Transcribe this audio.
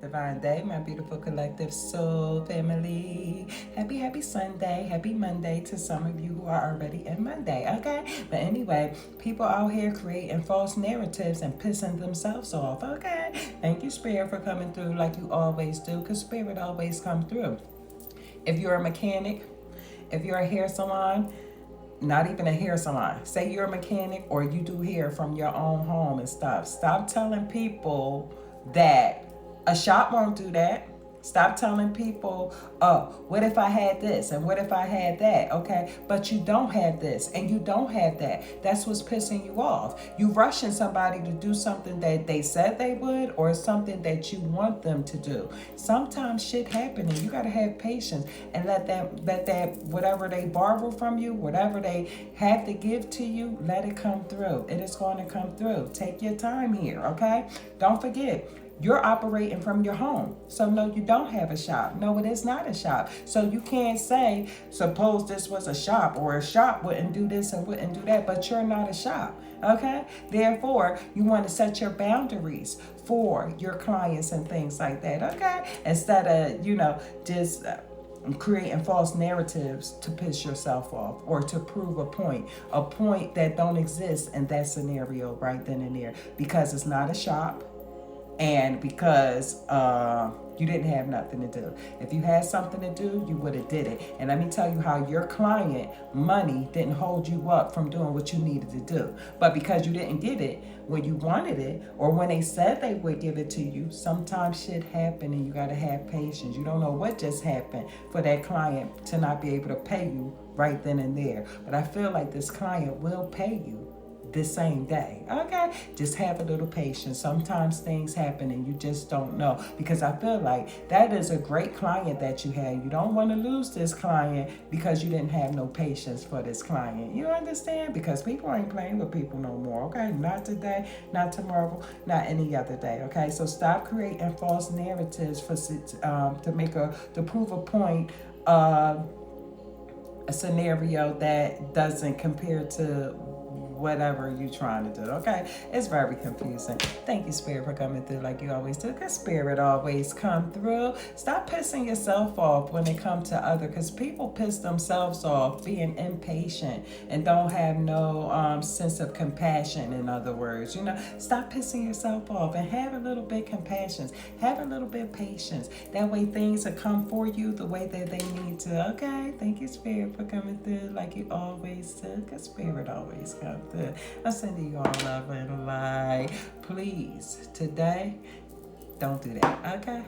divine day, my beautiful collective soul family. Happy Sunday. Happy Monday to some of you who are already in Monday, okay? But anyway, people out here creating false narratives and pissing themselves off, okay? Thank you, Spirit, for coming through like you always do, because Spirit always come through. If you're a mechanic, if you're a hair salon, not even a hair salon. Say you're a mechanic or you do hair from your own home and stuff. Stop telling people that a shop won't do that. Stop telling people, oh, what if I had this and what if I had that? Okay, but you don't have this and you don't have that. That's what's pissing you off. You rushing somebody to do something that they said they would or something that you want them to do. Sometimes shit happen and you gotta have patience and let that whatever they borrow from you, whatever they have to give to you, let it come through. It is going to come through. Take your time here, okay? Don't forget, you're operating from your home. So no, you don't have a shop. No, it is not a shop. So you can't say, suppose this was a shop or a shop wouldn't do this and wouldn't do that, but you're not a shop, okay? Therefore, you want to set your boundaries for your clients and things like that, okay? Instead of, just creating false narratives to piss yourself off or to prove a point that don't exist in that scenario right then and there, because it's not a shop. And because you didn't have nothing to do. If you had something to do, you would have did it. And let me tell you how your client money didn't hold you up from doing what you needed to do. But because you didn't get it when you wanted it, or when they said they would give it to you, sometimes shit happen and you got to have patience. You don't know what just happened for that client to not be able to pay you right then and there. But I feel like this client will pay you this same day, okay? Just have a little patience. Sometimes things happen and you just don't know, because I feel like that is a great client that you had. You don't want to lose this client because you didn't have no patience for this client. You understand? Because people ain't playing with people no more, okay? Not today, not tomorrow, not any other day, okay? So stop creating false narratives for to prove a point of a scenario that doesn't compare to whatever you're trying to do, okay? It's very confusing. Thank you, Spirit, for coming through like you always do, because Spirit always come through. Stop pissing yourself off when it comes to other, because people piss themselves off being impatient and don't have no sense of compassion, in other words. Stop pissing yourself off and have a little bit compassion. Have a little bit patience. That way things will come for you the way that they need to, okay? Thank you, Spirit, for coming through like you always do, because Spirit always comes. I'm sending you all love and light. Please, today, don't do that, okay?